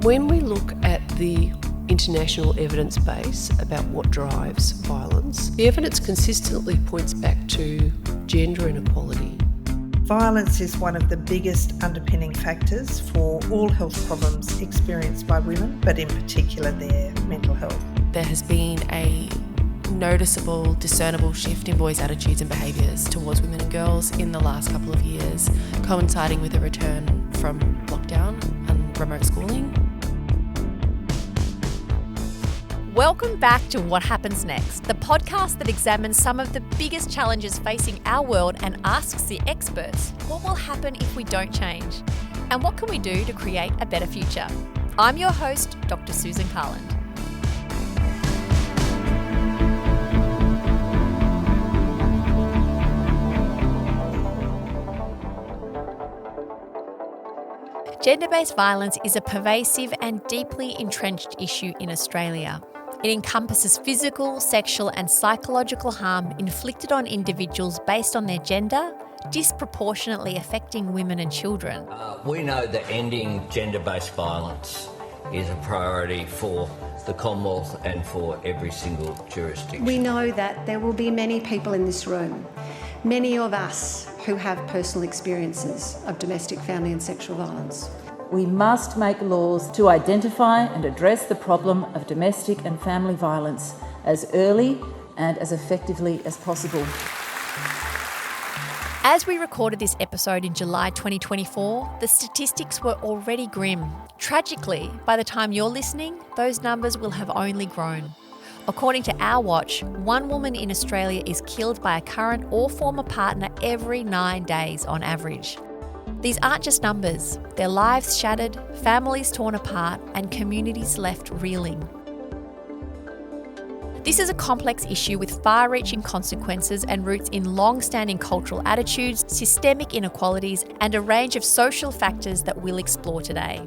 When we look at the international evidence base about what drives violence, the evidence consistently points back to gender inequality. Violence is one of the biggest underpinning factors for all health problems experienced by women, but in particular their mental health. There has been a noticeable, discernible shift in boys' attitudes and behaviours towards women and girls in the last couple of years, coinciding with a return from lockdown and remote schooling. Welcome back to What Happens Next, the podcast that examines some of the biggest challenges facing our world and asks the experts, what will happen if we don't change? And what can we do to create a better future? I'm your host, Dr. Susan Carland. Gender-based violence is a pervasive and deeply entrenched issue in Australia. It encompasses physical, sexual and psychological harm inflicted on individuals based on their gender, disproportionately affecting women and children. We know that ending gender-based violence is a priority for the Commonwealth and for every single jurisdiction. We know that there will be many people in this room, many of us who have personal experiences of domestic, family and sexual violence. We must make laws to identify and address the problem of domestic and family violence as early and as effectively as possible. As we recorded this episode in July 2024, the statistics were already grim. Tragically, by the time you're listening, those numbers will have only grown. According to Our Watch, one woman in Australia is killed by a current or former partner every 9 days on average. These aren't just numbers, they're lives shattered, families torn apart, and communities left reeling. This is a complex issue with far-reaching consequences and roots in long-standing cultural attitudes, systemic inequalities, and a range of social factors that we'll explore today.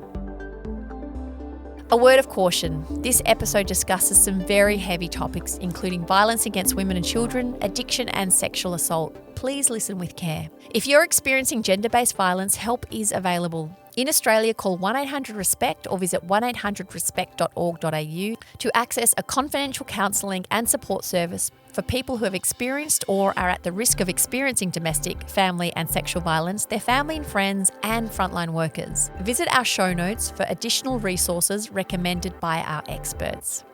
A word of caution, this episode discusses some very heavy topics, including violence against women and children, addiction and sexual assault. Please listen with care. If you're experiencing gender-based violence, help is available. In Australia, call 1-800-RESPECT or visit 1800respect.org.au to access a confidential counselling and support service for people who have experienced or are at the risk of experiencing domestic, family and sexual violence, their family and friends and frontline workers. Visit our show notes for additional resources recommended by our experts.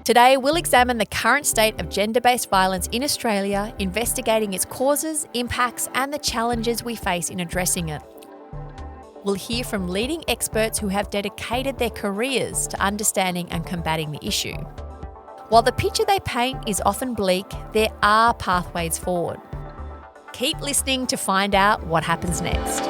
Today, we'll examine the current state of gender-based violence in Australia, investigating its causes, impacts and the challenges we face in addressing it. We'll hear from leading experts who have dedicated their careers to understanding and combating the issue. While the picture they paint is often bleak, there are pathways forward. Keep listening to find out what happens next.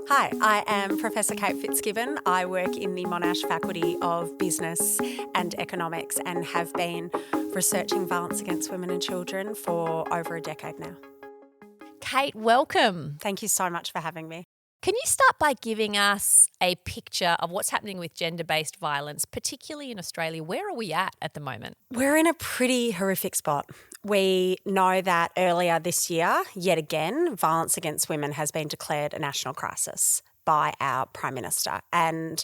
Hi, I am Professor Kate Fitz-Gibbon. I work in the Monash Faculty of Business and Economics and have been researching violence against women and children for over a decade now. Kate, welcome. Thank you so much for having me. Can you start by giving us a picture of what's happening with gender-based violence, particularly in Australia? Where are we at the moment? We're in a pretty horrific spot. We know that earlier this year, yet again, violence against women has been declared a national crisis by our Prime Minister. And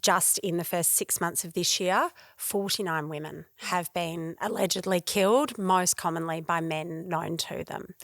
just in the first 6 months of this year, 49 women have been allegedly killed, most commonly by men known to them.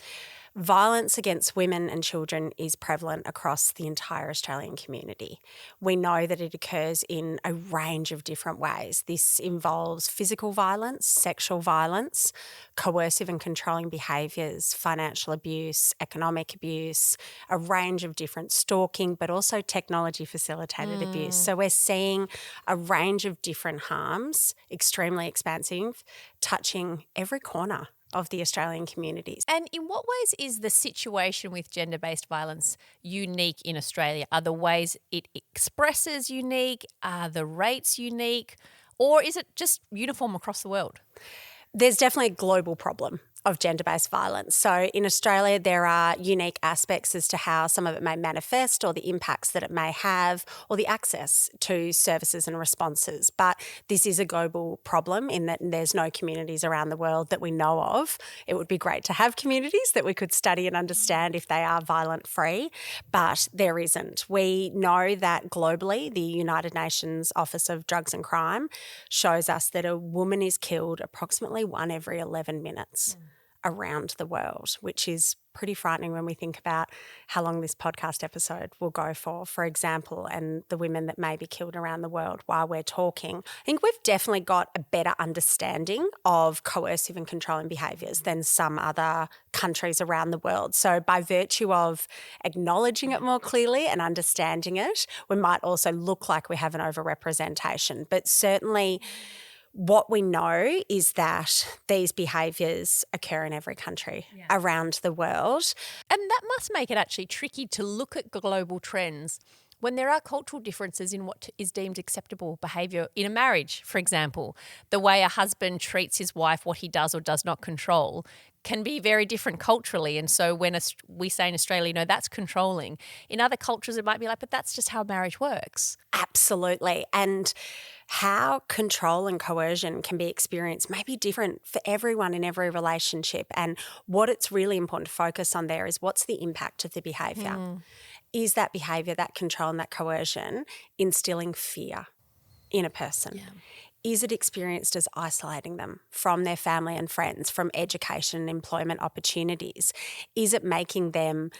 Violence against women and children is prevalent across the entire Australian community. We know that it occurs in a range of different ways. This involves physical violence, sexual violence, coercive and controlling behaviours, financial abuse, economic abuse, a range of different stalking, but also technology-facilitated abuse. So we're seeing a range of different harms, extremely expansive, touching every corner of the Australian communities. And in what ways is the situation with gender-based violence unique in Australia? Are the ways it expresses unique? Are the rates unique? Or is it just uniform across the world? There's definitely a global problem of gender-based violence. So in Australia, there are unique aspects as to how some of it may manifest or the impacts that it may have or the access to services and responses. But this is a global problem in that there's no communities around the world that we know of. It would be great to have communities that we could study and understand if they are violent-free, but there isn't. We know that globally, the United Nations Office of Drugs and Crime shows us that a woman is killed approximately 1 every 11 minutes around the world, which is pretty frightening when we think about how long this podcast episode will go for example, and the women that may be killed around the world while we're talking. I think we've definitely got a better understanding of coercive and controlling behaviours than some other countries around the world. So by virtue of acknowledging it more clearly and understanding it, we might also look like we have an overrepresentation. But certainly what we know is that these behaviours occur in every country around the world. And that must make it actually tricky to look at global trends when there are cultural differences in what is deemed acceptable behaviour in a marriage, for example. The way a husband treats his wife, what he does or does not control, can be very different culturally. And so when we say in Australia, no, that's controlling, in other cultures it might be like, but that's just how marriage works. Absolutely. And how control and coercion can be experienced may be different for everyone in every relationship. And what it's really important to focus on there is what's the impact of the behaviour. Is that behaviour, that control and that coercion instilling fear in a person? Yeah. Is it experienced as isolating them from their family and friends, from education and employment opportunities? Is it making them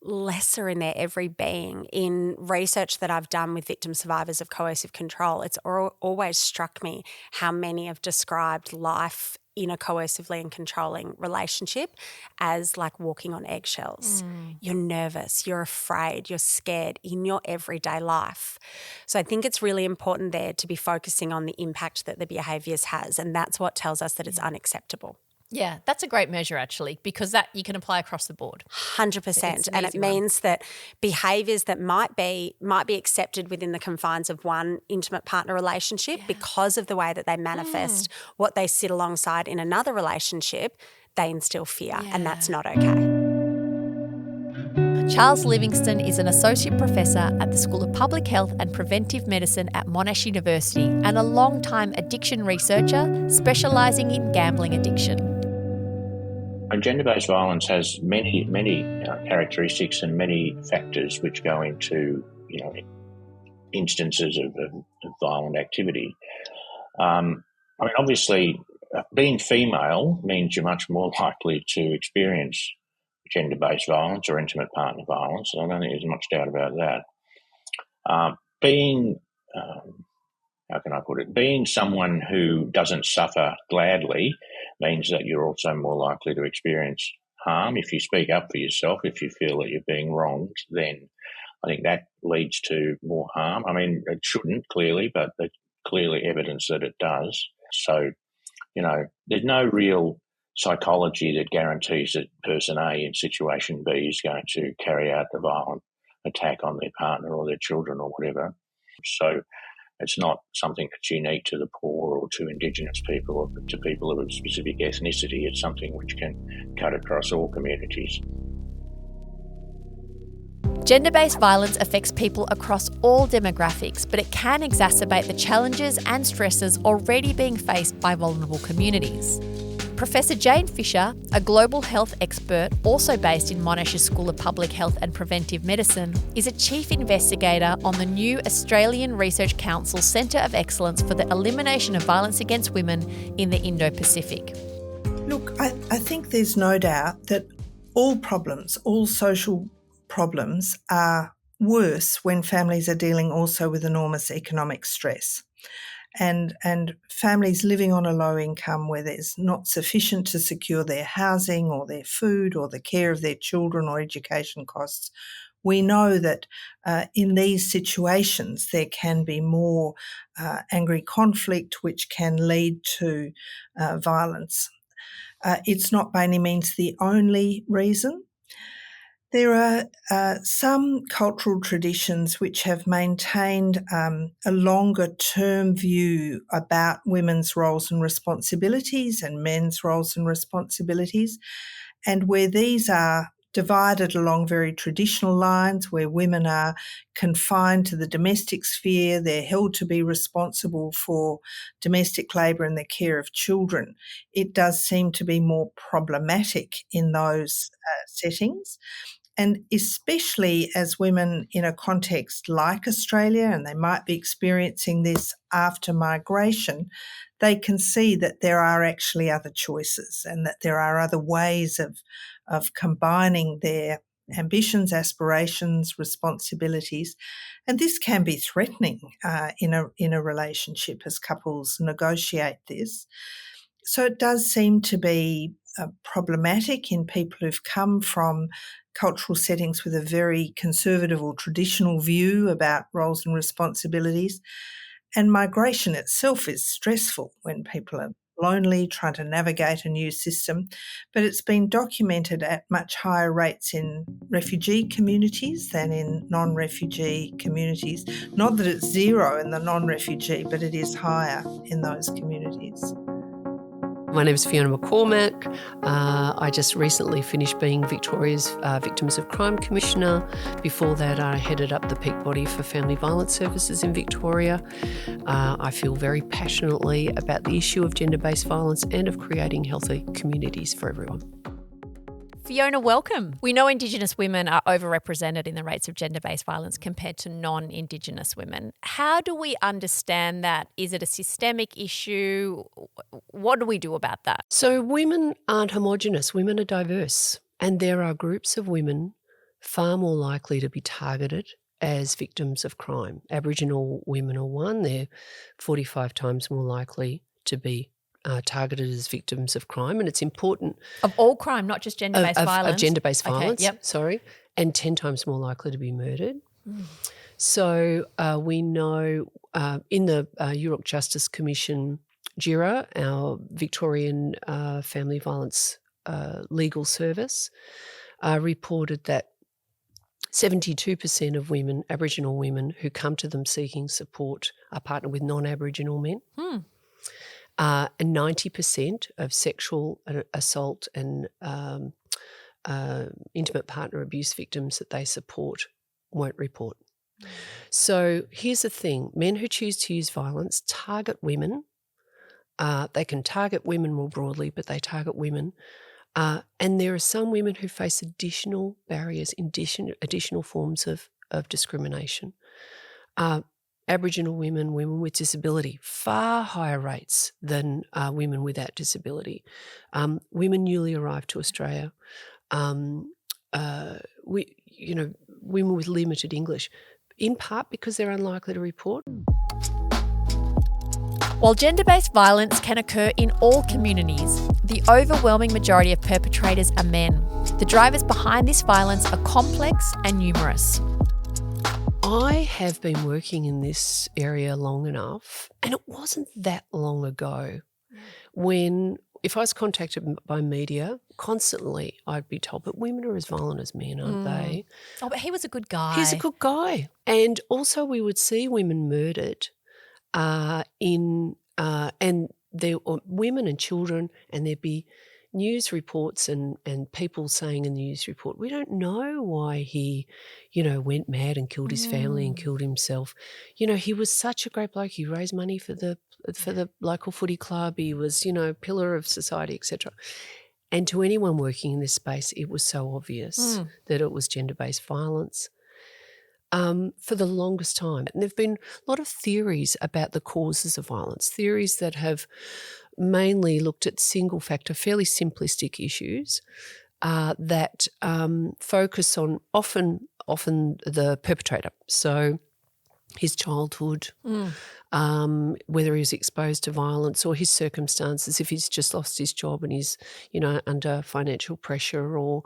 lesser in their every being? In research that I've done with victim survivors of coercive control, it's always struck me how many have described life in a coercively and controlling relationship as like walking on eggshells. You're nervous, you're afraid, you're scared in your everyday life. So I think it's really important there to be focusing on the impact that the behaviours has, and that's what tells us that it's unacceptable. Yeah, that's a great measure actually, because that you can apply across the board. 100%. And it means that behaviours that might be accepted within the confines of one intimate partner relationship because of the way that they manifest what they sit alongside in another relationship, they instill fear, and that's not okay. Charles Livingstone is an Associate Professor at the School of Public Health and Preventive Medicine at Monash University and a long-time addiction researcher specialising in gambling addiction. Gender-based violence has many characteristics and many factors which go into, instances of violent activity. Obviously, being female means you're much more likely to experience gender-based violence or intimate partner violence. I don't think there's much doubt about that. Being someone who doesn't suffer gladly means that you're also more likely to experience harm. If you speak up for yourself, if you feel that you're being wronged, then I think that leads to more harm. It shouldn't, clearly, but there's clearly evidence that it does. So, there's no real psychology that guarantees that person A in situation B is going to carry out the violent attack on their partner or their children or whatever. So it's not something that's unique to the poor or to Indigenous people or to people of a specific ethnicity. It's something which can cut across all communities. Gender-based violence affects people across all demographics, but it can exacerbate the challenges and stresses already being faced by vulnerable communities. Professor Jane Fisher, a global health expert also based in Monash's School of Public Health and Preventive Medicine, is a chief investigator on the new Australian Research Council Centre of Excellence for the Elimination of Violence Against Women in the Indo-Pacific. Look, I think there's no doubt that all social problems are worse when families are dealing also with enormous economic stress. And families living on a low income where there's not sufficient to secure their housing or their food or the care of their children or education costs, we know that in these situations there can be more angry conflict which can lead to violence. It's not by any means the only reason. There are some cultural traditions which have maintained a longer-term view about women's roles and responsibilities and men's roles and responsibilities, and where these are divided along very traditional lines, where women are confined to the domestic sphere, they're held to be responsible for domestic labour and the care of children. It does seem to be more problematic in those settings. And especially as women in a context like Australia, and they might be experiencing this after migration, they can see that there are actually other choices and that there are other ways of combining their ambitions, aspirations, responsibilities. And this can be threatening in a relationship as couples negotiate this. So it does seem to be problematic in people who've come from cultural settings with a very conservative or traditional view about roles and responsibilities. And migration itself is stressful when people are lonely, trying to navigate a new system. But it's been documented at much higher rates in refugee communities than in non-refugee communities. Not that it's zero in the non-refugee, but it is higher in those communities. My name is Fiona McCormack. I just recently finished being Victoria's Victims of Crime Commissioner. Before that, I headed up the peak body for family violence services in Victoria. I feel very passionately about the issue of gender-based violence and of creating healthy communities for everyone. Fiona, welcome. We know Indigenous women are overrepresented in the rates of gender-based violence compared to non-Indigenous women. How do we understand that? Is it a systemic issue? What do we do about that? So women aren't homogenous. Women are diverse. And there are groups of women far more likely to be targeted as victims of crime. Aboriginal women are one. They're 45 times more likely to be targeted as victims of crime, and it's important. Of all crime, not just gender-based violence? Of gender-based violence, yep. Sorry, and 10 times more likely to be murdered. So we know in the Europe Justice Commission, JIRA, our Victorian Family Violence Legal Service, reported that 72% of women, Aboriginal women, who come to them seeking support are partnered with non-Aboriginal men. And 90% of sexual assault and intimate partner abuse victims that they support won't report. So here's the thing. Men who choose to use violence target women. They can target women more broadly, but they target women. And there are some women who face additional barriers, additional forms of discrimination. Aboriginal women, women with disability, far higher rates than women without disability. Women newly arrived to Australia, women with limited English, in part because they're unlikely to report. While gender-based violence can occur in all communities, the overwhelming majority of perpetrators are men. The drivers behind this violence are complex and numerous. I have been working in this area long enough, and it wasn't that long ago when, if I was contacted by media, constantly I'd be told, but women are as violent as men, aren't they? Oh, but he was a good guy. He's a good guy. And also we would see women murdered and there were women and children, and there'd be news reports and people saying in the news report, we don't know why he, went mad and killed his family and killed himself. He was such a great bloke. He raised money for the local footy club. He was, pillar of society, etc. And to anyone working in this space, it was so obvious that it was gender-based violence. For the longest time. And there have been a lot of theories about the causes of violence, theories that have mainly looked at single factor, fairly simplistic issues that focus on often the perpetrator. So his childhood, whether he was exposed to violence or his circumstances, if he's just lost his job and he's, under financial pressure, or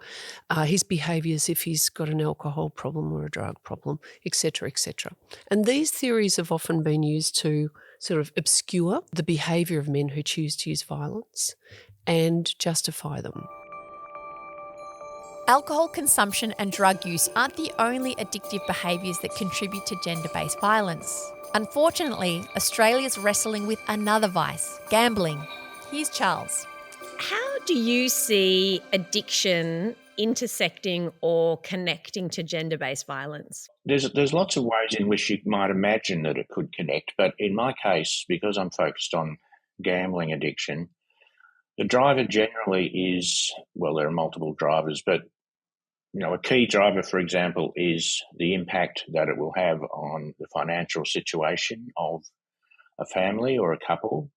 his behaviours if he's got an alcohol problem or a drug problem, etc., etc. And these theories have often been used to sort of obscure the behaviour of men who choose to use violence and justify them. Alcohol consumption and drug use aren't the only addictive behaviours that contribute to gender-based violence. Unfortunately, Australia's wrestling with another vice, gambling. Here's Charles. How do you see addiction intersecting or connecting to gender-based violence? There's lots of ways in which you might imagine that it could connect, but in my case, because I'm focused on gambling addiction, the driver generally is, well, there are multiple drivers, but a key driver, for example, is the impact that it will have on the financial situation of a family or a couple,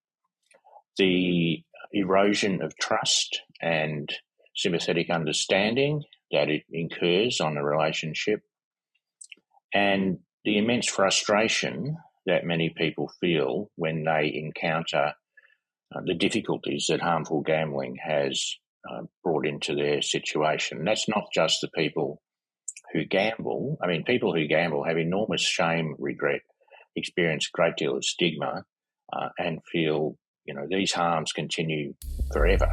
the erosion of trust and sympathetic understanding that it incurs on a relationship, and the immense frustration that many people feel when they encounter the difficulties that harmful gambling has brought into their situation. And that's not just the people who gamble. I mean, people who gamble have enormous shame, regret, experience a great deal of stigma, and feel, these harms continue forever.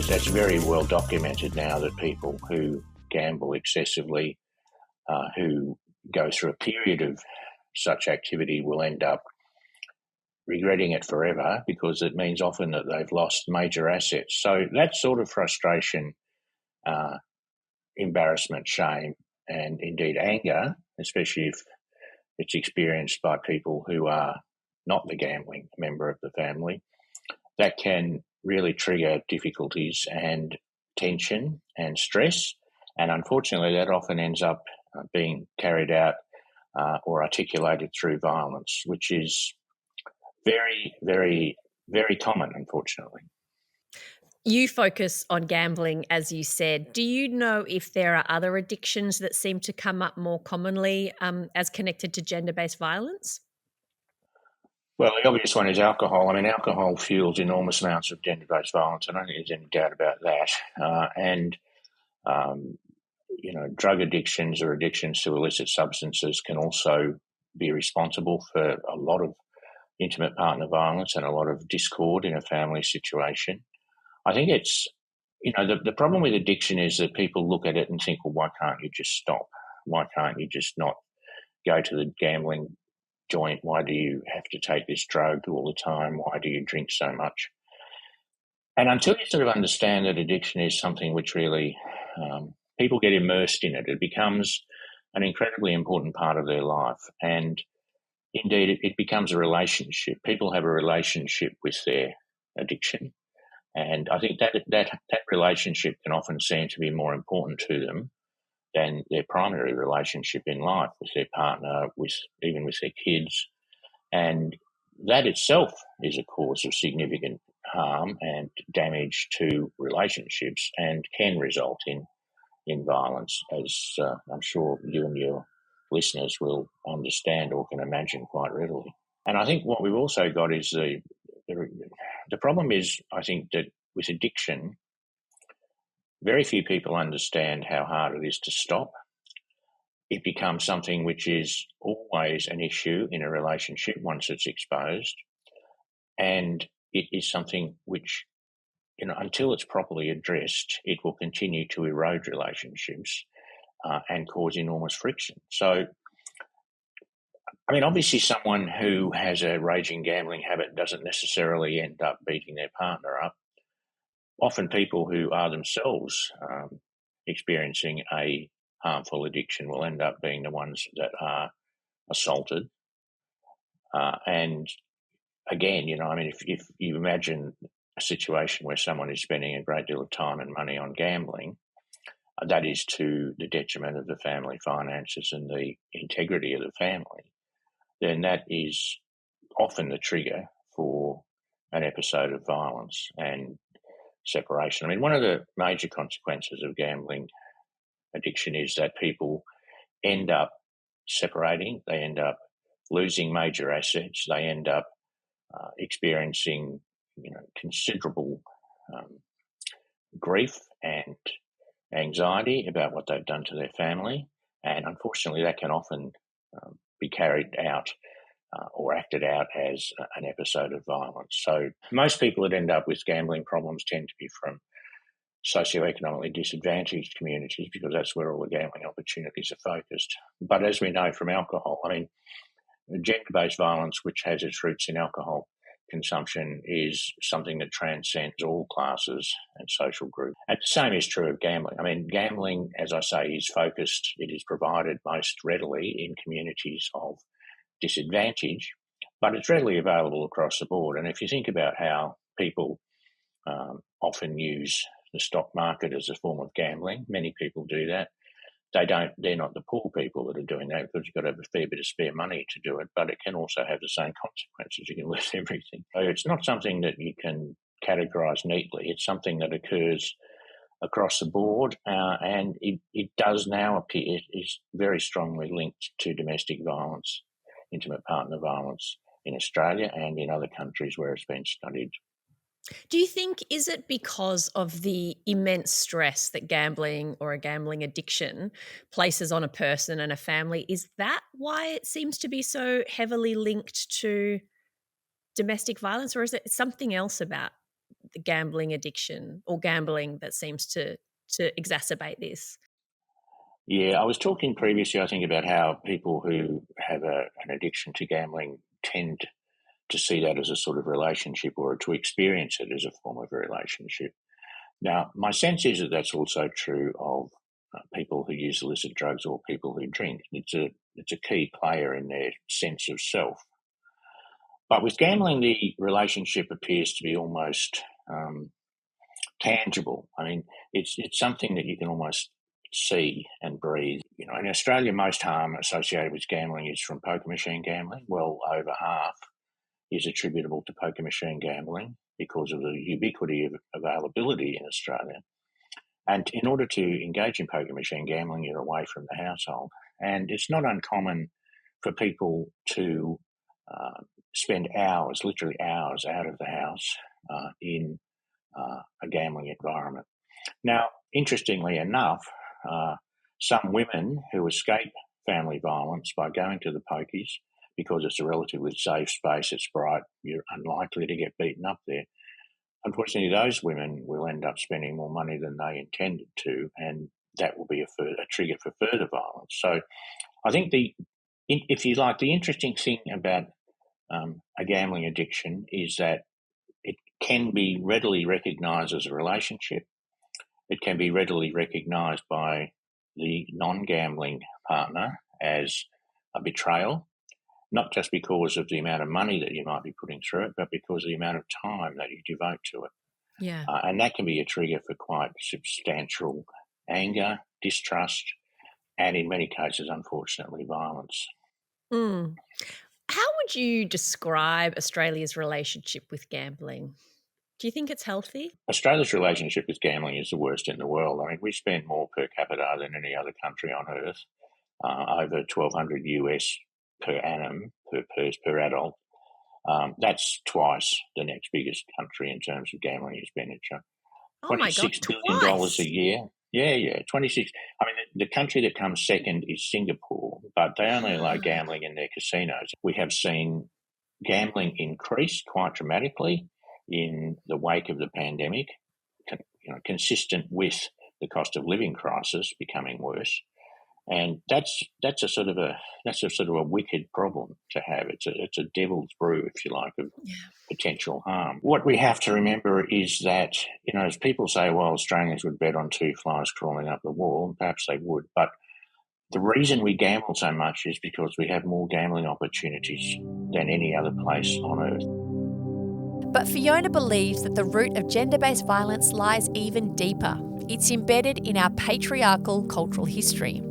That's very well documented now that people who gamble excessively, who go through a period of such activity, will end up regretting it forever, because it means often that they've lost major assets. So that sort of frustration, embarrassment, shame, and indeed anger, especially if it's experienced by people who are not the gambling member of the family, that can really trigger difficulties and tension and stress. And unfortunately, that often ends up being carried out or articulated through violence, which is very, very, very common, unfortunately. You focus on gambling, as you said. Do you know if there are other addictions that seem to come up more commonly as connected to gender-based violence? Well, the obvious one is alcohol. I mean, alcohol fuels enormous amounts of gender-based violence. I don't think there's any doubt about that. Drug addictions or addictions to illicit substances can also be responsible for a lot of intimate partner violence and a lot of discord in a family situation. I think it's, the problem with addiction is that people look at it and think, well, why can't you just stop? Why can't you just not go to the gambling joint? Why do you have to take this drug all the time? Why do you drink so much? And until you sort of understand that addiction is something which really people get immersed in it, it becomes an incredibly important part of their life. And indeed, it becomes a relationship. People have a relationship with their addiction. And I think that relationship can often seem to be more important to them than their primary relationship in life with their partner, even with their kids. And that itself is a cause of significant harm and damage to relationships and can result in violence, as I'm sure you and your listeners will understand or can imagine quite readily. And I think what we've also got is the problem is, I think, that with addiction, very few people understand how hard it is to stop. It becomes something which is always an issue in a relationship once it's exposed. And it is something which, until it's properly addressed, it will continue to erode relationships and cause enormous friction. So, I mean, obviously someone who has a raging gambling habit doesn't necessarily end up beating their partner up. Often people who are themselves experiencing a harmful addiction will end up being the ones that are assaulted. And again, if you imagine a situation where someone is spending a great deal of time and money on gambling, that is to the detriment of the family finances and the integrity of the family, then that is often the trigger for an episode of violence and separation. I mean, one of the major consequences of gambling addiction is that people end up separating, they end up losing major assets, they end up experiencing, considerable grief and anxiety about what they've done to their family, and unfortunately that can often be carried out or acted out as an episode of violence. So most people that end up with gambling problems tend to be from socioeconomically disadvantaged communities, because that's where all the gambling opportunities are focused. But as we know from alcohol, I mean, gender-based violence, which has its roots in alcohol consumption, is something that transcends all classes and social groups. And the same is true of gambling. I mean, gambling, as I say, is focused, it is provided most readily in communities of disadvantage, but it's readily available across the board. And if you think about how people often use the stock market as a form of gambling, many people do that. They're not the poor people that are doing that, because you've got to have a fair bit of spare money to do it, but it can also have the same consequences. You can lose everything. So it's not something that you can categorise neatly. It's something that occurs across the board, and it does now appear is very strongly linked to domestic violence, intimate partner violence in Australia and in other countries where it's been studied. Do you think, is it because of the immense stress that gambling or a gambling addiction places on a person and a family? Is that why it seems to be so heavily linked to domestic violence, or is it something else about the gambling addiction or gambling that seems to exacerbate this? Yeah, I was talking previously, I think, about how people who have an addiction to gambling tend to see that as a sort of relationship, or to experience it as a form of a relationship. Now, my sense is that that's also true of people who use illicit drugs or people who drink. It's a key player in their sense of self. But with gambling, the relationship appears to be almost tangible. I mean, it's something that you can almost see and breathe. You know, in Australia, most harm associated with gambling is from poker machine gambling. Well over half is attributable to poker machine gambling because of the ubiquity of availability in Australia. And in order to engage in poker machine gambling, you're away from the household. And it's not uncommon for people to spend hours, literally hours, out of the house in a gambling environment. Now, interestingly enough, some women who escape family violence by going to the pokies, because it's a relatively safe space, it's bright, you're unlikely to get beaten up there. Unfortunately, those women will end up spending more money than they intended to, and that will be a trigger for further violence. So I think if you like, the interesting thing about a gambling addiction is that it can be readily recognised as a relationship. It can be readily recognised by the non-gambling partner as a betrayal, not just because of the amount of money that you might be putting through it, but because of the amount of time that you devote to it. Yeah. And that can be a trigger for quite substantial anger, distrust, and in many cases, unfortunately, violence. Mm. How would you describe Australia's relationship with gambling? Do you think it's healthy? Australia's relationship with gambling is the worst in the world. I mean, we spend more per capita than any other country on earth, over $1,200 US per annum per adult. That's twice the next biggest country in terms of gambling expenditure. Oh my God, $26 billion a year. Yeah, 26. I mean, the country that comes second is Singapore, but they only allow gambling in their casinos. We have seen gambling increase quite dramatically in the wake of the pandemic, consistent with the cost of living crisis becoming worse. And that's a sort of a wicked problem to have. It's a devil's brew, if you like, of potential harm. What we have to remember is that, as people say, well, Australians would bet on two flies crawling up the wall, and perhaps they would, but the reason we gamble so much is because we have more gambling opportunities than any other place on earth. But Fiona believes that the root of gender-based violence lies even deeper. It's embedded in our patriarchal cultural history.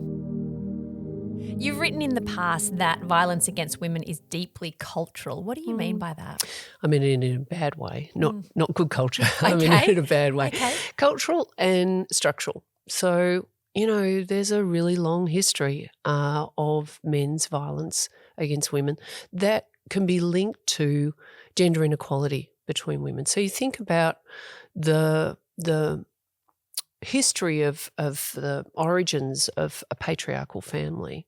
You've written in the past that violence against women is deeply cultural. What do you mean by that? I mean it in a bad way, not good culture. I mean it in a bad way. Okay. Cultural and structural. So, there's a really long history of men's violence against women that can be linked to gender inequality between women. So you think about the history of the origins of a patriarchal family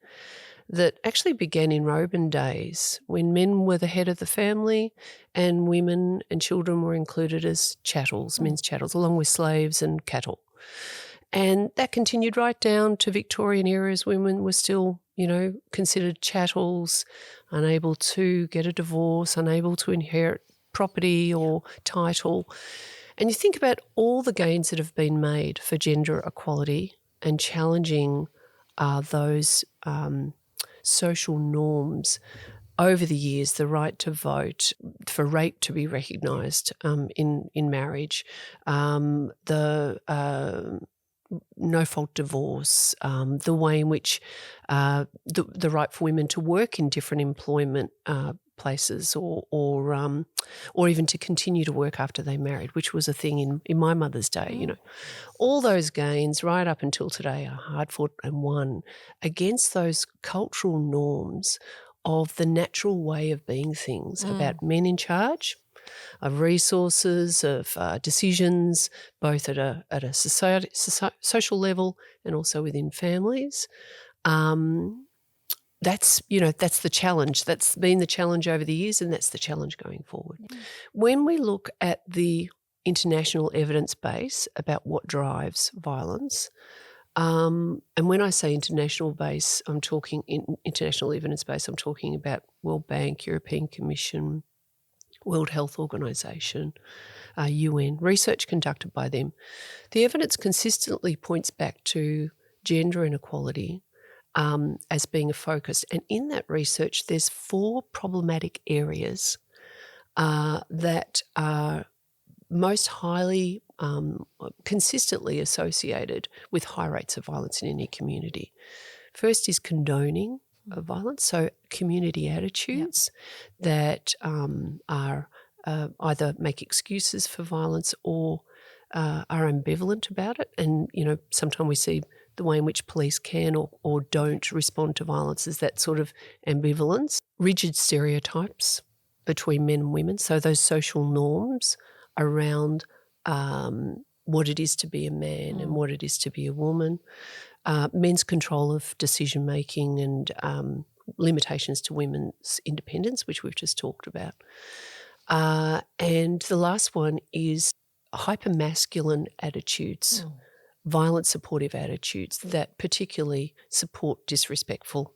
that actually began in Roman days, when men were the head of the family and women and children were included as chattels, men's chattels, along with slaves and cattle. And that continued right down to Victorian era, as women were still, considered chattels, unable to get a divorce, unable to inherit property or title. And you think about all the gains that have been made for gender equality and challenging those social norms over the years, the right to vote, for rape to be recognised in marriage, the no-fault divorce, the way in which the right for women to work in different employment places or even to continue to work after they married, which was a thing in my mother's day, All those gains right up until today are hard-fought and won against those cultural norms of the natural way of being things, about men in charge of resources, of decisions, both at a society, social level and also within families. That's the challenge. That's been the challenge over the years, and that's the challenge going forward. When we look at the international evidence base about what drives violence, and when I say international base, I'm talking international evidence base, I'm talking about World Bank, European Commission, World Health Organization, UN, research conducted by them. The evidence consistently points back to gender inequality as being a focus. And in that research, there's 4 problematic areas that are most highly consistently associated with high rates of violence in any community. First is condoning of violence, so community attitudes that are either make excuses for violence or are ambivalent about it. And, sometimes we see the way in which police can or don't respond to violence is that sort of ambivalence. Rigid stereotypes between men and women, so those social norms around what it is to be a man and what it is to be a woman. Men's control of decision-making and limitations to women's independence, which we've just talked about. And the last one is hypermasculine attitudes, violent supportive attitudes that particularly support disrespectful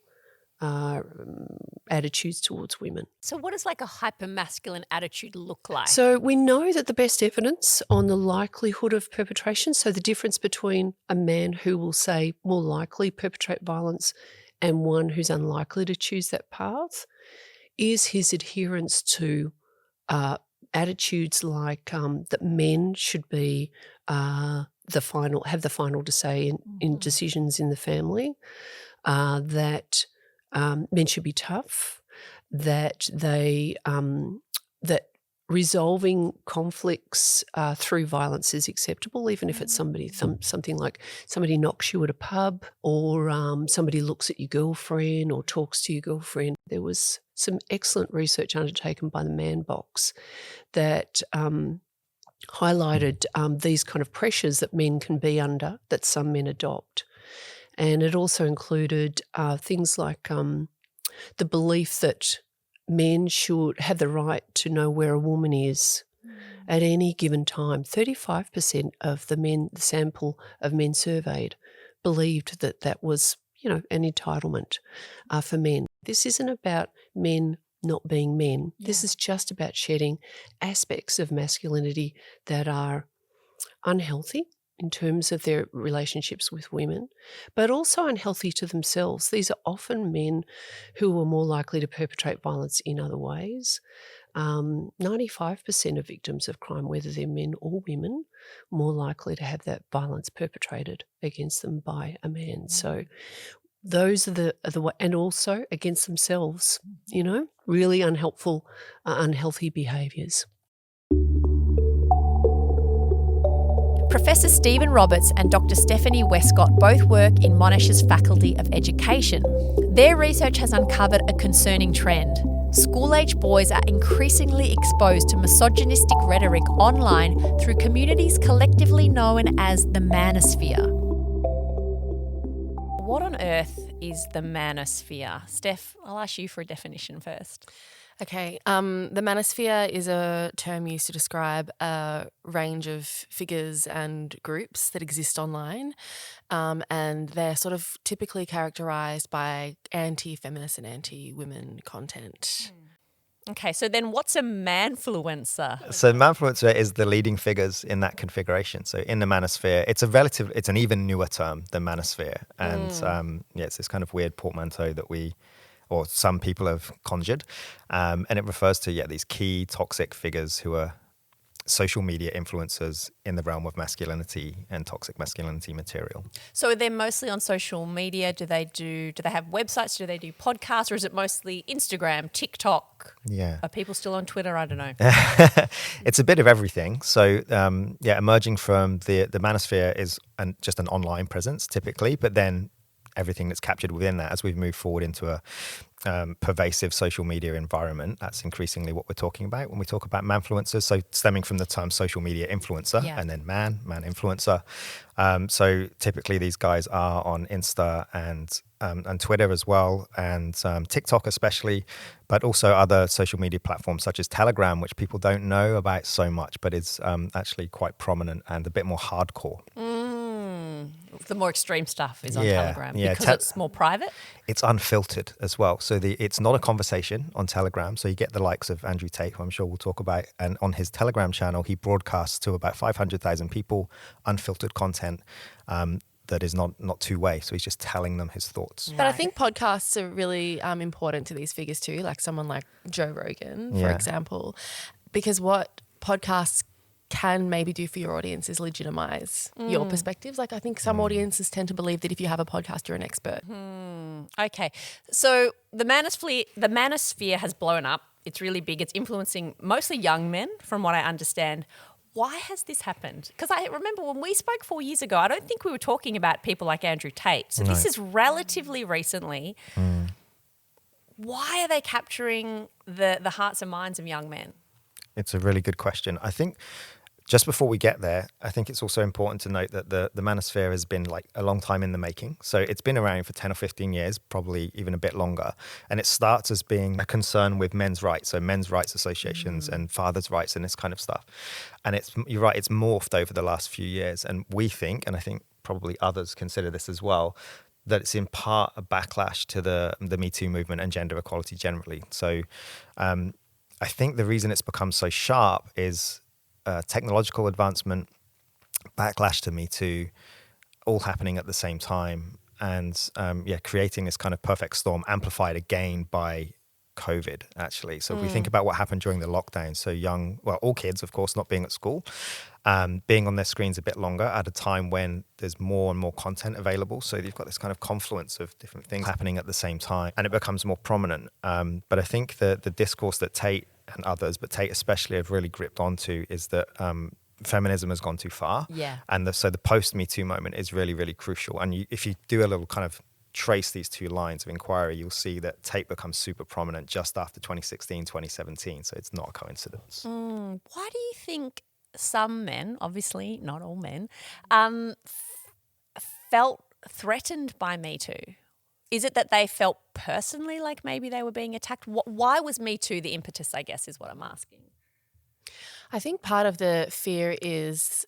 attitudes towards women. So what does like a hypermasculine attitude look like? So we know that the best evidence on the likelihood of perpetration, so the difference between a man who will say more likely perpetrate violence and one who's unlikely to choose that path, is his adherence to attitudes like that men should be have the final to say in decisions in the family, that men should be tough, that they that resolving conflicts through violence is acceptable, even if it's something like somebody knocks you at a pub or somebody looks at your girlfriend or talks to your girlfriend. There was some excellent research undertaken by the Man Box that highlighted these kind of pressures that men can be under, that some men adopt. And it also included things like the belief that men should have the right to know where a woman is at any given time. 35% of the sample of men surveyed believed that was, an entitlement for men. This isn't about men not being men. Yeah. This is just about shedding aspects of masculinity that are unhealthy in terms of their relationships with women, but also unhealthy to themselves. These are often men who are more likely to perpetrate violence in other ways. 95% of victims of crime, whether they're men or women, more likely to have that violence perpetrated against them by a man. So those are the and also against themselves, really unhelpful, unhealthy behaviours. Professor Stephen Roberts and Dr. Stephanie Wescott both work in Monash's Faculty of Education. Their research has uncovered a concerning trend. school-age boys are increasingly exposed to misogynistic rhetoric online through communities collectively known as the manosphere. What on earth is the manosphere? Steph, I'll ask you for a definition first. Okay, the manosphere is a term used to describe a range of figures and groups that exist online, and they're sort of typically characterised by anti-feminist and anti-women content. Okay, so then what's a manfluencer? So manfluencer is the leading figures in that configuration. So in the manosphere, it's an even newer term than manosphere, and it's this kind of weird portmanteau that some people have conjured, and it refers to these key toxic figures who are social media influencers in the realm of masculinity and toxic masculinity material. So they're mostly on social media. Do they have websites? Do they do podcasts, or is it mostly Instagram, TikTok? Yeah. Are people still on Twitter? I don't know. It's a bit of everything. So emerging from the manosphere is just an online presence typically, but then everything that's captured within that as we've moved forward into a pervasive social media environment. That's increasingly what we're talking about when we talk about manfluencers. So stemming from the term social media influencer and then man influencer. So typically these guys are on Insta and Twitter as well, and TikTok especially, but also other social media platforms such as Telegram, which people don't know about so much, but is actually quite prominent and a bit more hardcore. The more extreme stuff is on Telegram because it's more private? It's unfiltered as well. So it's not a conversation on Telegram. So you get the likes of Andrew Tate, who I'm sure we'll talk about. And on his Telegram channel, he broadcasts to about 500,000 people unfiltered content that is not two-way. So he's just telling them his thoughts. But I think podcasts are really important to these figures too, like someone like Joe Rogan, for example, because what podcasts can maybe do for your audience is legitimize your perspectives. Like I think some audiences tend to believe that if you have a podcast, you're an expert. Okay. So the manosphere has blown up. It's really big. It's influencing mostly young men, from what I understand. Why has this happened? Because I remember when we spoke 4 years ago, I don't think we were talking about people like Andrew Tate. So this is relatively recently. Why are they capturing the hearts and minds of young men? It's a really good question. I think just before we get there, I think it's also important to note that the manosphere has been like a long time in the making. So it's been around for 10 or 15 years, probably even a bit longer. And it starts as being a concern with men's rights, so men's rights associations and fathers' rights and this kind of stuff. And you're right, it's morphed over the last few years. And we think, and I think probably others consider this as well, that it's in part a backlash to the Me Too movement and gender equality generally. So I think the reason it's become so sharp is technological advancement, backlash to Me Too, all happening at the same time, and creating this kind of perfect storm, amplified again by COVID, actually. So if we think about what happened during the lockdown, so all kids, of course, not being at school, being on their screens a bit longer at a time when there's more and more content available. So you've got this kind of confluence of different things happening at the same time, and it becomes more prominent. But I think the discourse that Tate and others, but Tate especially, have really gripped onto is that feminism has gone too far. Yeah. And so the post-Me Too moment is really, really crucial. And if you do a little kind of trace these two lines of inquiry, you'll see that Tate becomes super prominent just after 2016, 2017. So it's not a coincidence. Why do you think some men, obviously not all men, felt threatened by Me Too? Is it that they felt personally like maybe they were being attacked? Why was Me Too the impetus, I guess, is what I'm asking. I think part of the fear is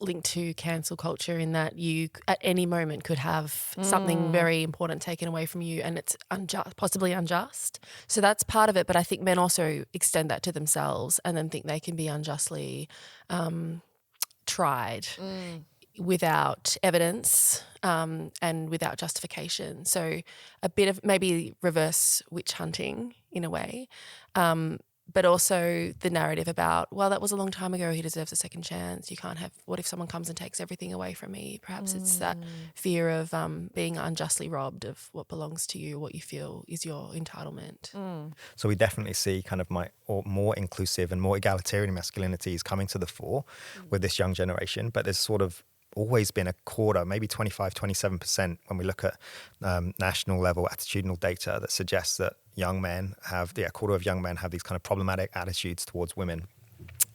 linked to cancel culture, in that you at any moment could have something very important taken away from you, and it's possibly unjust. So that's part of it. But I think men also extend that to themselves and then think they can be unjustly tried without evidence and without justification. So a bit of maybe reverse witch hunting in a way. But also the narrative about, well, that was a long time ago, he deserves a second chance. You can't have, what if someone comes and takes everything away from me? Perhaps it's that fear of being unjustly robbed of what belongs to you, what you feel is your entitlement. So we definitely see kind of more inclusive and more egalitarian masculinities coming to the fore with this young generation, but there's sort of always been a quarter, maybe 25, 27% when we look at national level attitudinal data that suggests that a quarter of young men have these kind of problematic attitudes towards women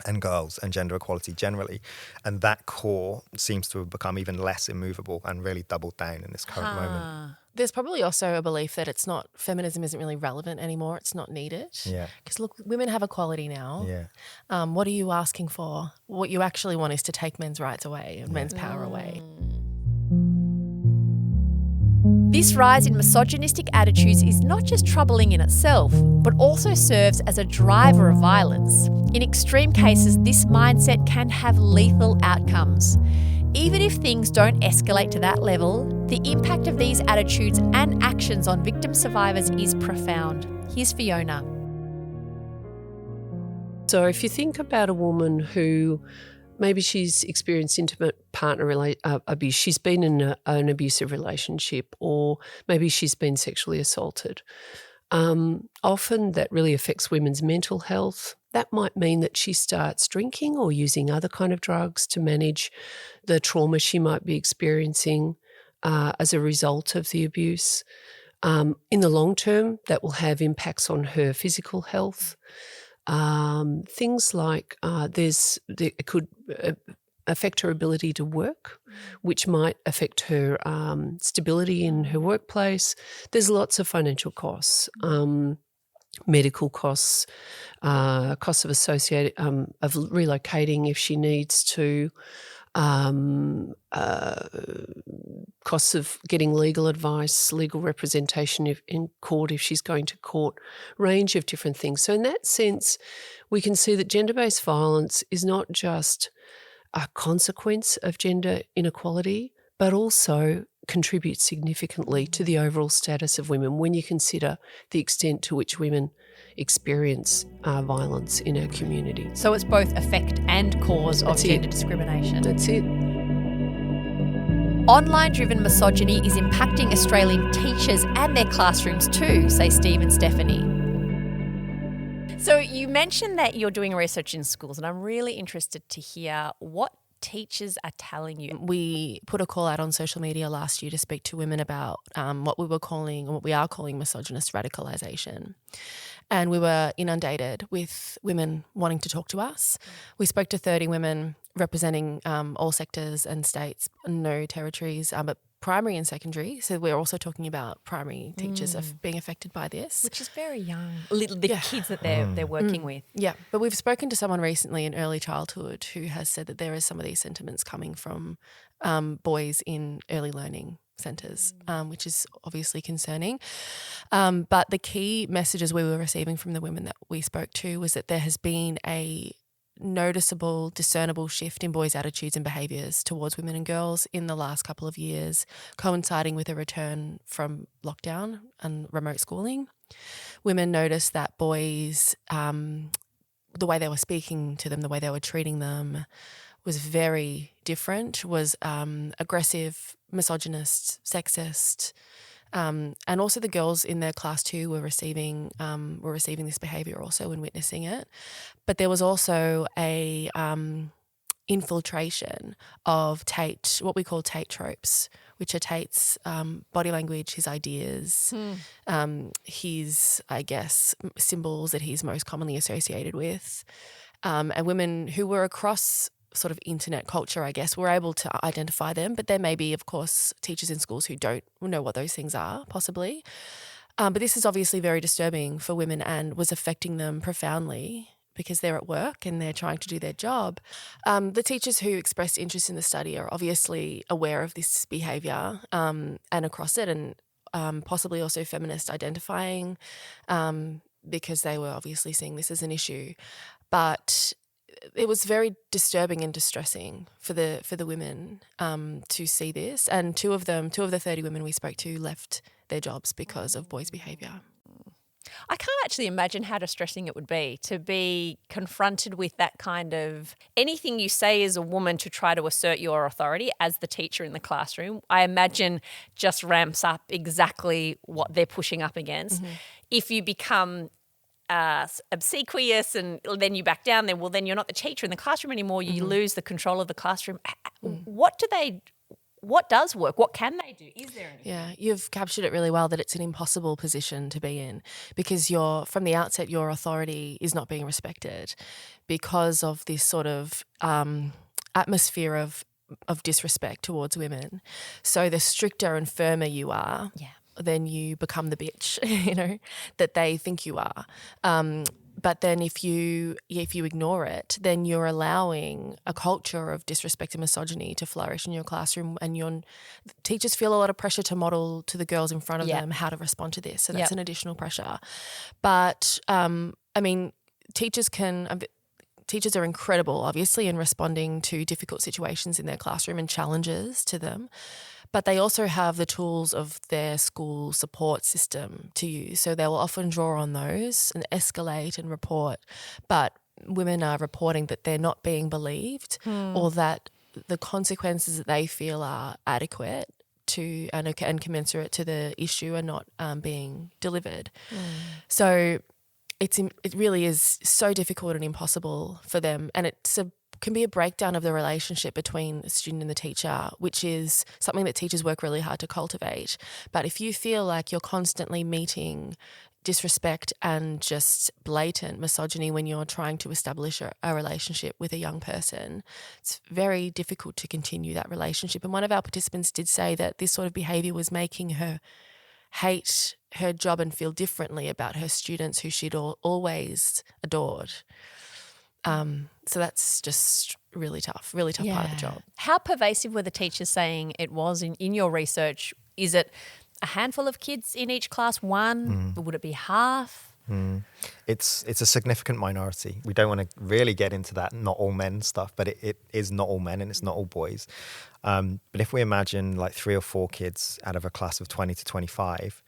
and girls and gender equality generally. And that core seems to have become even less immovable and really doubled down in this current moment. There's probably also a belief that feminism isn't really relevant anymore. It's not needed. Yeah. Because look, women have equality now. Yeah. What are you asking for? What you actually want is to take men's rights away and men's power away. This rise in misogynistic attitudes is not just troubling in itself, but also serves as a driver of violence. In extreme cases, this mindset can have lethal outcomes. Even if things don't escalate to that level, the impact of these attitudes and actions on victim survivors is profound. Here's Fiona. So if you think about a woman who maybe she's experienced intimate partner abuse, she's been in an abusive relationship, or maybe she's been sexually assaulted. Often that really affects women's mental health. That might mean that she starts drinking or using other kind of drugs to manage the trauma she might be experiencing as a result of the abuse. In the long term, that will have impacts on her physical health. Things like it could affect her ability to work, which might affect her stability in her workplace. There's lots of financial costs, medical costs, costs of relocating if she needs to, costs of getting legal advice, legal representation in court if she's going to court, range of different things. So in that sense, we can see that gender-based violence is not just a consequence of gender inequality, but also contributes significantly to the overall status of women when you consider the extent to which women experience violence in our community. So it's both effect and cause of gender discrimination. That's it. Online-driven misogyny is impacting Australian teachers and their classrooms too, say Steve and Stephanie. So you mentioned that you're doing research in schools, and I'm really interested to hear what teachers are telling you. We put a call out on social media last year to speak to women about what we are calling misogynist radicalisation. And we were inundated with women wanting to talk to us. We spoke to 30 women representing all sectors and states, no territories, but primary and secondary. So we're also talking about primary teachers being affected by this. Which is very young. The kids that they're working with. Yeah, but we've spoken to someone recently in early childhood who has said that there is some of these sentiments coming from boys in early learning centres, which is obviously concerning. But the key messages we were receiving from the women that we spoke to was that there has been a noticeable, discernible shift in boys' attitudes and behaviours towards women and girls in the last couple of years, coinciding with a return from lockdown and remote schooling. Women noticed that boys, the way they were speaking to them, the way they were treating them was very different, was aggressive, misogynist, sexist. And also the girls in their class too were receiving this behaviour also and witnessing it. But there was also a infiltration of what we call Tate tropes, which are Tate's body language, his ideas, his, I guess, symbols that he's most commonly associated with. And women who were across sort of internet culture, I guess, we're able to identify them. But there may be, of course, teachers in schools who don't know what those things are, possibly. But this is obviously very disturbing for women and was affecting them profoundly because they're at work and they're trying to do their job. The teachers who expressed interest in the study are obviously aware of this behaviour and across it, and possibly also feminist identifying because they were obviously seeing this as an issue. But it was very disturbing and distressing for the women to see this, and two of the 30 women we spoke to left their jobs because of boys' behaviour. I can't actually imagine how distressing it would be to be confronted with that kind of anything you say as a woman to try to assert your authority as the teacher in the classroom. I imagine just ramps up exactly what they're pushing up against. Mm-hmm. If you become obsequious, and then you back down, then you're not the teacher in the classroom anymore. You lose the control of the classroom. What does work? What can they do? Is there anything? Yeah, you've captured it really well, that it's an impossible position to be in, because from the outset, your authority is not being respected because of this sort of atmosphere of disrespect towards women. So the stricter and firmer you are, then you become the bitch, that they think you are. But then if you ignore it, then you're allowing a culture of disrespect and misogyny to flourish in your classroom, and teachers feel a lot of pressure to model to the girls in front of them how to respond to this. So that's an additional pressure. But teachers are incredible, obviously, in responding to difficult situations in their classroom and challenges to them. But they also have the tools of their school support system to use. So they will often draw on those and escalate and report. But women are reporting that they're not being believed, or that the consequences that they feel are adequate to and commensurate to the issue are not being delivered. So it really is so difficult and impossible for them, and can be a breakdown of the relationship between the student and the teacher, which is something that teachers work really hard to cultivate. But if you feel like you're constantly meeting disrespect and just blatant misogyny when you're trying to establish a relationship with a young person, it's very difficult to continue that relationship. And one of our participants did say that this sort of behaviour was making her hate her job and feel differently about her students who she'd always adored. So that's just really tough part of the job. How pervasive were the teachers saying it was in your research? Is it a handful of kids in each class, one? Would it be half? It's a significant minority. We don't want to really get into that not all men stuff, but it is not all men and it's not all boys. But if we imagine like 3 or 4 kids out of a class of 20 to 25,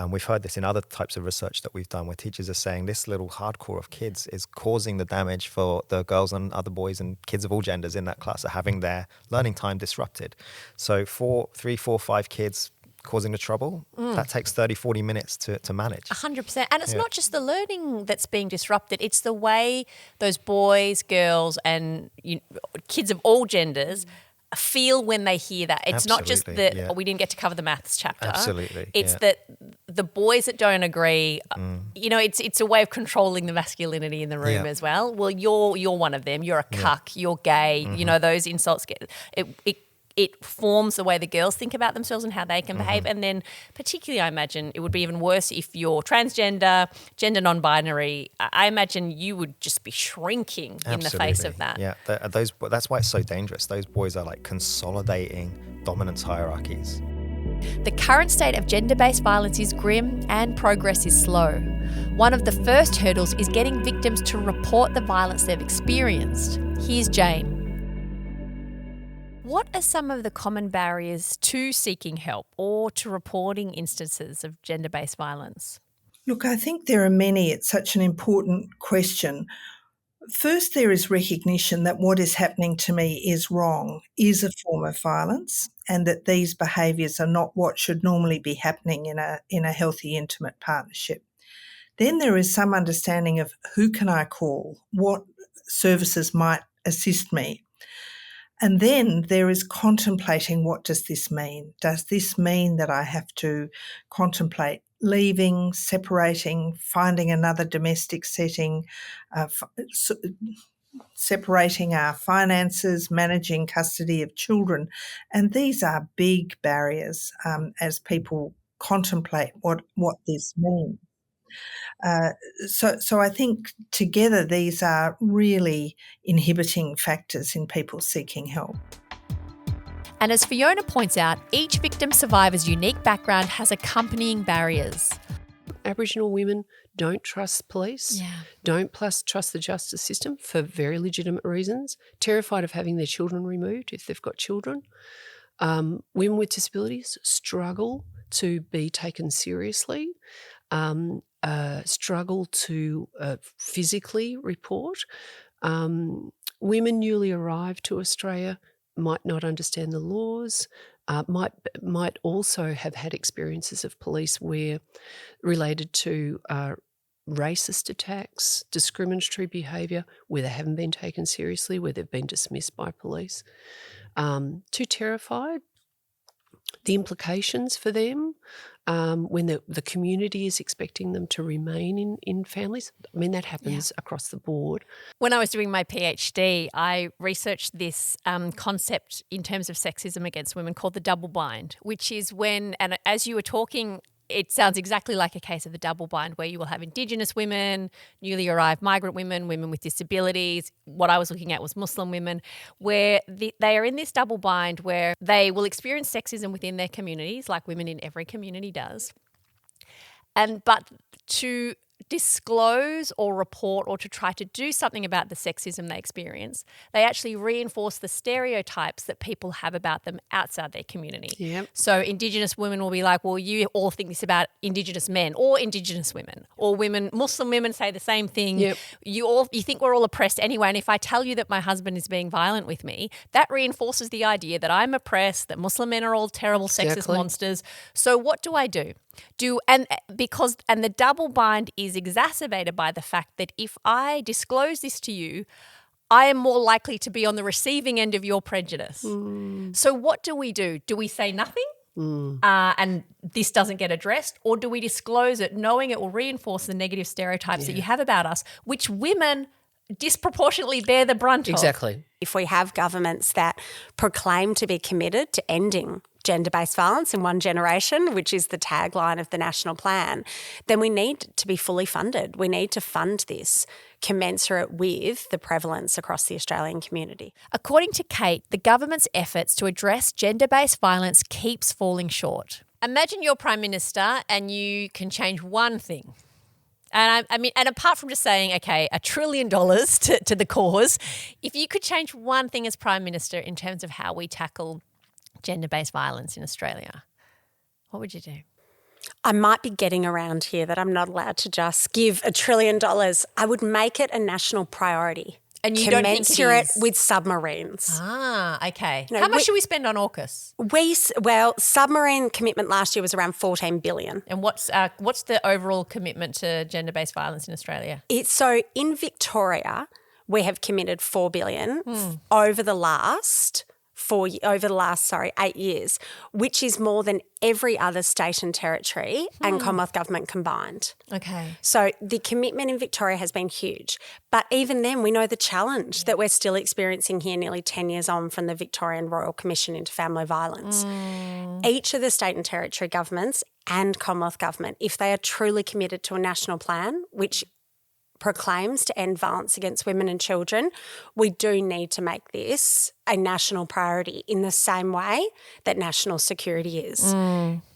we've heard this in other types of research that we've done where teachers are saying this little hardcore of kids is causing the damage for the girls and other boys and kids of all genders in that class are having their learning time disrupted. So 3, 4, 5 kids causing the trouble, that takes 30, 40 minutes to manage. 100%. And it's not just the learning that's being disrupted, it's the way those boys, girls and kids of all genders feel when they hear that. It's not just that we didn't get to cover the maths chapter. Absolutely. It's that the boys that don't agree, it's a way of controlling the masculinity in the room as well. Well, you're one of them. You're a cuck. You're gay. Those insults it forms the way the girls think about themselves and how they can behave. And then particularly I imagine it would be even worse if you're transgender, gender non-binary. I imagine you would just be shrinking in the face of that. Yeah, that's why it's so dangerous. Those boys are like consolidating dominance hierarchies. The current state of gender-based violence is grim and progress is slow. One of the first hurdles is getting victims to report the violence they've experienced. Here's Jane. What are some of the common barriers to seeking help or to reporting instances of gender-based violence? Look, I think there are many. It's such an important question. First, there is recognition that what is happening to me is wrong, is a form of violence, and that these behaviours are not what should normally be happening in a healthy, intimate partnership. Then there is some understanding of who can I call, what services might assist me. And then there is contemplating, what does this mean? Does this mean that I have to contemplate leaving, separating, finding another domestic setting, separating our finances, managing custody of children? And these are big barriers as people contemplate what this means. So I think together these are really inhibiting factors in people seeking help. And as Fiona points out, each victim survivor's unique background has accompanying barriers. Aboriginal women don't trust police, don't trust the justice system for very legitimate reasons, terrified of having their children removed if they've got children. Women with disabilities struggle to be taken seriously. Struggle to physically report. Women newly arrived to Australia might not understand the laws, might also have had experiences of police where related to racist attacks, discriminatory behaviour, where they haven't been taken seriously, where they've been dismissed by police. Too terrified. The implications for them when the community is expecting them to remain in families. I mean, that happens across the board. When I was doing my PhD, I researched this concept in terms of sexism against women called the double bind, which is when, and as you were talking, it sounds exactly like a case of the double bind where you will have Indigenous women, newly arrived migrant women, women with disabilities. What I was looking at was Muslim women, where they are in this double bind where they will experience sexism within their communities, like women in every community does. But to disclose or report or to try to do something about the sexism they experience, they actually reinforce the stereotypes that people have about them outside their community. Yep. So Indigenous women will be like, well, you all think this about Indigenous men or Indigenous women, or women, Muslim women say the same thing. Yep. You think we're all oppressed anyway, and if I tell you that my husband is being violent with me, that reinforces the idea that I'm oppressed, that Muslim men are all terrible sexist monsters. So what do I do? And the double bind is exacerbated by the fact that if I disclose this to you, I am more likely to be on the receiving end of your prejudice. So what do we do? Do we say nothing and this doesn't get addressed, or do we disclose it knowing it will reinforce the negative stereotypes that you have about us, which women disproportionately bear the brunt of? Exactly. If we have governments that proclaim to be committed to ending gender-based violence in one generation, which is the tagline of the national plan, then we need to be fully funded. We need to fund this commensurate with the prevalence across the Australian community. According to Kate, the government's efforts to address gender-based violence keeps falling short. Imagine you're Prime Minister and you can change one thing. And and apart from just saying, okay, $1 trillion to the cause, if you could change one thing as Prime Minister in terms of how we tackle gender-based violence in Australia, what would you do? I might be getting around here that I'm not allowed to just give $1 trillion. I would make it a national priority. And you don't think it commensurate is? with submarines. Ah, okay. No, How much should we spend on AUKUS? Submarine commitment last year was around $14 billion. And what's the overall commitment to gender-based violence in Australia? So in Victoria, we have committed $4 billion over the last 8 years, which is more than every other state and territory and Commonwealth government combined. Okay. So the commitment in Victoria has been huge. But even then, we know the challenge that we're still experiencing here nearly 10 years on from the Victorian Royal Commission into Family Violence. Each of the state and territory governments and Commonwealth government, if they are truly committed to a national plan, which proclaims to end violence against women and children, we do need to make this a national priority in the same way that national security is.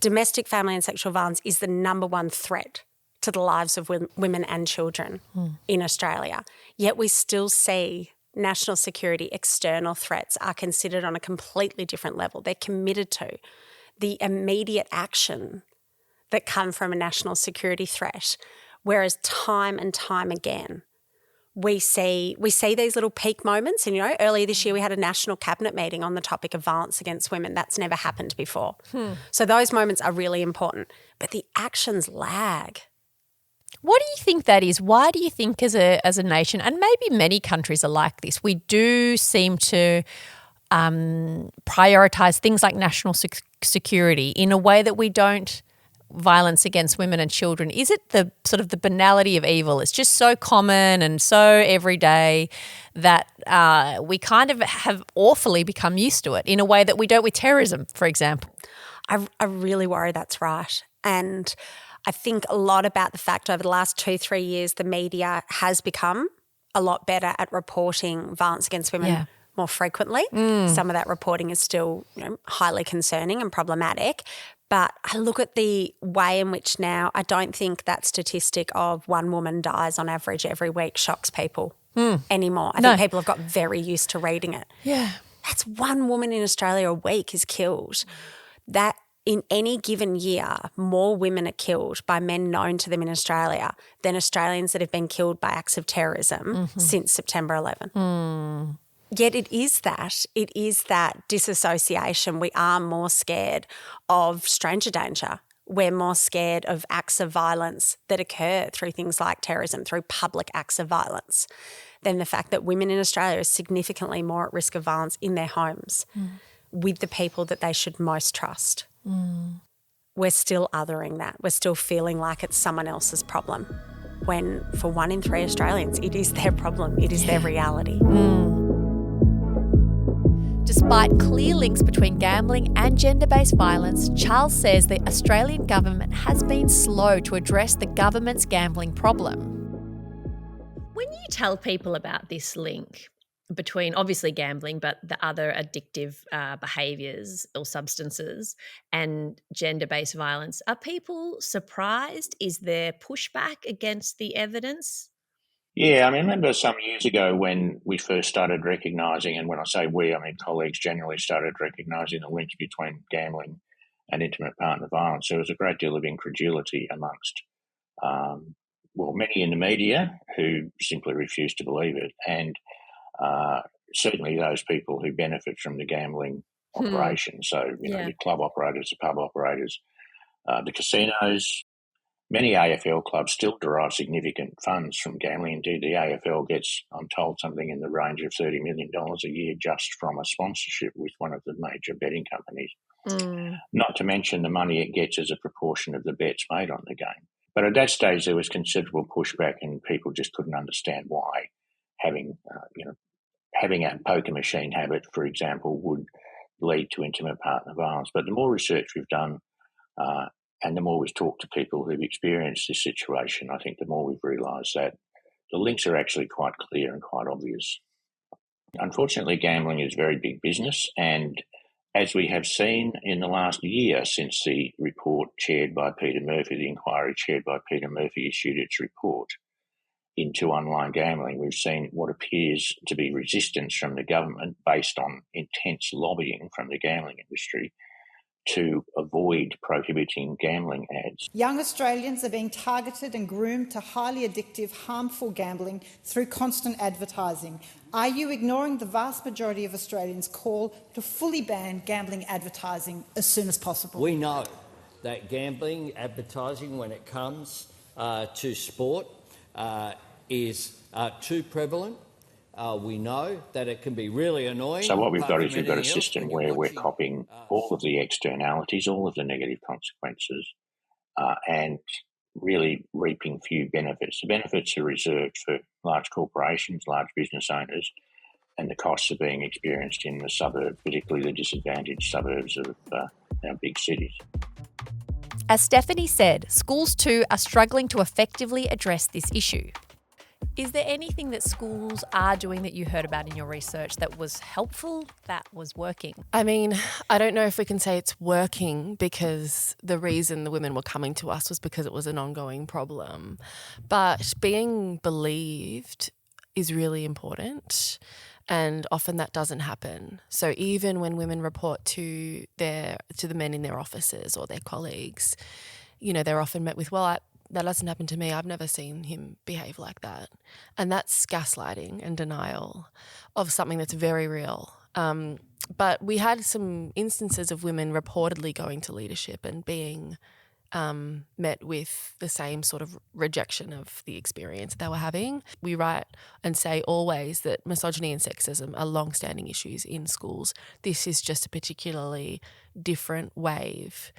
Domestic, family and sexual violence is the number one threat to the lives of women and children in Australia. Yet we still see national security external threats are considered on a completely different level. They're committed to the immediate action that come from a national security threat. Whereas time and time again, we see these little peak moments. And, earlier this year we had a national cabinet meeting on the topic of violence against women. That's never happened before. So those moments are really important. But the actions lag. What do you think that is? Why do you think as a nation, and maybe many countries are like this, we do seem to prioritise things like national security in a way that we don't violence against women and children? Is it the sort of the banality of evil? It's just so common and so everyday that we kind of have awfully become used to it in a way that we don't with terrorism, for example. I really worry that's right. And I think a lot about the fact over the last 2-3 years the media has become a lot better at reporting violence against women more frequently. Some of that reporting is still highly concerning and problematic. But I look at the way in which now I don't think that statistic of one woman dies on average every week shocks people anymore. I think people have got very used to reading it. Yeah. That's one woman in Australia a week is killed. That in any given year, more women are killed by men known to them in Australia than Australians that have been killed by acts of terrorism since September 11. Yet it is that disassociation. We are more scared of stranger danger. We're more scared of acts of violence that occur through things like terrorism, through public acts of violence, than the fact that women in Australia are significantly more at risk of violence in their homes with the people that they should most trust. We're still othering that. We're still feeling like it's someone else's problem, when for 1 in 3 Australians, it is their problem. It is their reality. Despite clear links between gambling and gender-based violence, Charles says the Australian government has been slow to address the government's gambling problem. When you tell people about this link between obviously gambling, but the other addictive behaviours or substances and gender-based violence, are people surprised? Is there pushback against the evidence? Yeah, I remember some years ago when we first started recognising, and when I say we, I mean colleagues generally started recognising the links between gambling and intimate partner violence. There was a great deal of incredulity amongst, many in the media who simply refused to believe it, and certainly those people who benefit from the gambling operation. So, the club operators, the pub operators, the casinos. Many AFL clubs still derive significant funds from gambling. Indeed, the AFL gets, I'm told, something in the range of $30 million a year just from a sponsorship with one of the major betting companies. Not to mention the money it gets as a proportion of the bets made on the game. But at that stage, there was considerable pushback, and people just couldn't understand why having a poker machine habit, for example, would lead to intimate partner violence. But the more research we've done, and the more we've talked to people who've experienced this situation, I think the more we've realised that the links are actually quite clear and quite obvious. Unfortunately, gambling is very big business, and as we have seen in the last year since the report chaired by Peter Murphy, the inquiry chaired by Peter Murphy issued its report into online gambling, we've seen what appears to be resistance from the government based on intense lobbying from the gambling industry to avoid prohibiting gambling ads. Young Australians are being targeted and groomed to highly addictive, harmful gambling through constant advertising. Are you ignoring the vast majority of Australians' call to fully ban gambling advertising as soon as possible? We know that gambling advertising, when it comes to sport, is too prevalent. We know that it can be really annoying. So what we've got is we've got a system where we're copying all of the externalities, all of the negative consequences, and really reaping few benefits. The benefits are reserved for large corporations, large business owners, and the costs are being experienced in the suburbs, particularly the disadvantaged suburbs of our big cities. As Stephanie said, schools too are struggling to effectively address this issue. Is there anything that schools are doing that you heard about in your research that was helpful, that was working? I mean, I don't know if we can say it's working, because the reason the women were coming to us was because it was an ongoing problem. But being believed is really important, and often that doesn't happen. So even when women report to the men in their offices or their colleagues, they're often met with, that doesn't happen to me. I've never seen him behave like that. And that's gaslighting and denial of something that's very real. But we had some instances of women reportedly going to leadership and being met with the same sort of rejection of the experience they were having. We write and say always that misogyny and sexism are long-standing issues in schools. This is just a particularly different wave.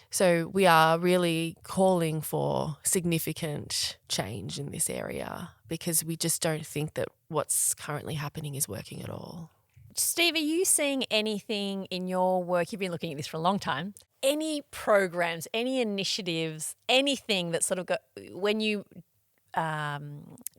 So we are really calling for significant change in this area, because we just don't think that what's currently happening is working at all. Steve, are you seeing anything in your work? You've been looking at this for a long time. Any programs, any initiatives, anything that sort of got, when you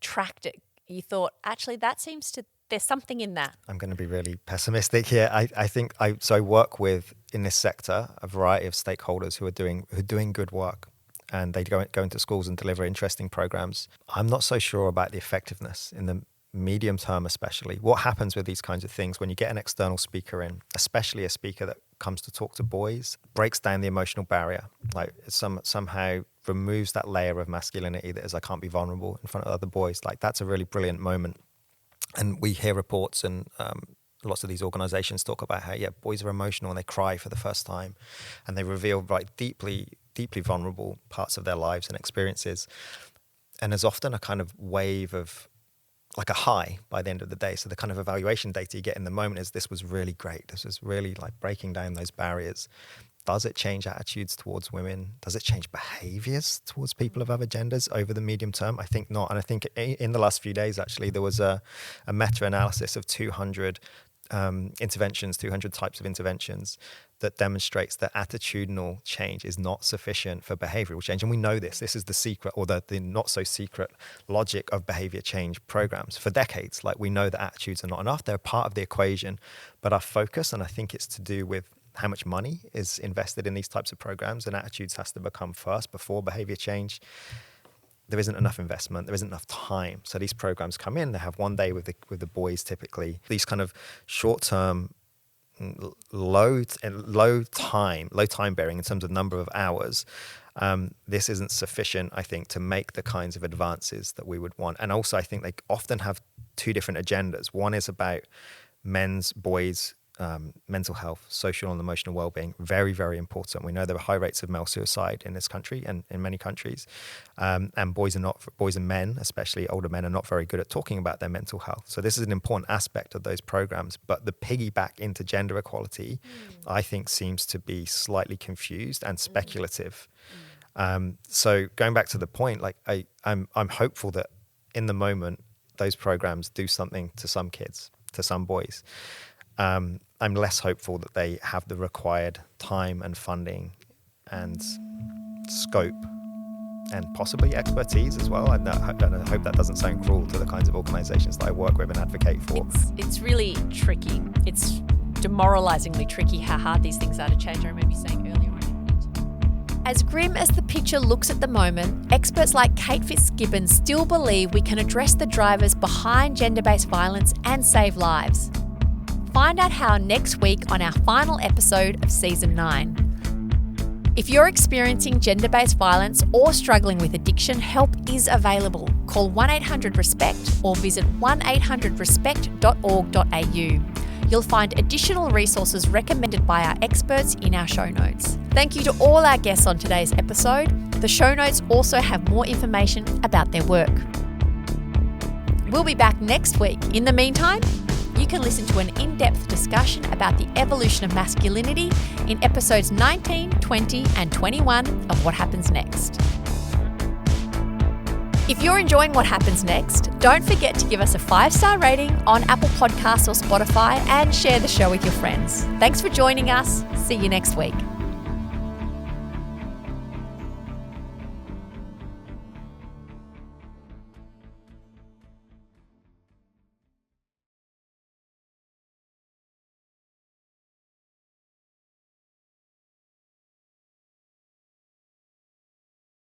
tracked it, you thought, actually, there's something in that? I'm going to be really pessimistic here. I think I work with, in this sector, a variety of stakeholders who are doing good work, and they go into schools and deliver interesting programs. I'm not so sure about the effectiveness in the medium term, especially. What happens with these kinds of things when you get an external speaker in, especially a speaker that comes to talk to boys, breaks down the emotional barrier, like somehow removes that layer of masculinity that is, I can't be vulnerable in front of other boys. Like, that's a really brilliant moment. And we hear reports and lots of these organizations talk about how, boys are emotional and they cry for the first time and they reveal deeply vulnerable parts of their lives and experiences. And there's often a kind of wave of like a high by the end of the day. So the kind of evaluation data you get in the moment is, this was really great. This was really like breaking down those barriers. Does it change attitudes towards women? Does it change behaviors towards people of other genders over the medium term? I think not. And I think in the last few days, actually, there was a meta-analysis of 200 interventions, 200 types of interventions, that demonstrates that attitudinal change is not sufficient for behavioral change. And we know this. This is the secret, or the not so secret logic of behavior change programs for decades. Like, we know that attitudes are not enough. They're part of the equation, but our focus, and I think it's to do with how much money is invested in these types of programs, and attitudes has to become first before behavior change. There isn't enough investment, there isn't enough time. So these programs come in, they have one day with the boys typically. These kind of short-term, low time bearing in terms of number of hours. This isn't sufficient, I think, to make the kinds of advances that we would want. And also, I think they often have two different agendas. One is about boys' mental health, social and emotional well-being, very, very important. We know there are high rates of male suicide in this country and in many countries, and boys and men, especially older men, are not very good at talking about their mental health. So this is an important aspect of those programs. But the piggyback into gender equality, I think, seems to be slightly confused and speculative. So going back to the point, like I'm hopeful that in the moment those programs do something to some kids, to some boys. I'm less hopeful that they have the required time and funding and scope and possibly expertise as well. I hope that doesn't sound cruel to the kinds of organisations that I work with and advocate for. It's really tricky. It's demoralisingly tricky how hard these things are to change. I remember you saying earlier on. As grim as the picture looks at the moment, experts like Kate Fitz-Gibbon still believe we can address the drivers behind gender-based violence and save lives. Find out how next week on our final episode of Season 9. If you're experiencing gender-based violence or struggling with addiction, help is available. Call 1-800-RESPECT or visit 1800respect.org.au. You'll find additional resources recommended by our experts in our show notes. Thank you to all our guests on today's episode. The show notes also have more information about their work. We'll be back next week. In the meantime, you can listen to an in-depth discussion about the evolution of masculinity in episodes 19, 20 and 21 of What Happens Next. If you're enjoying What Happens Next, don't forget to give us a 5-star rating on Apple Podcasts or Spotify and share the show with your friends. Thanks for joining us. See you next week.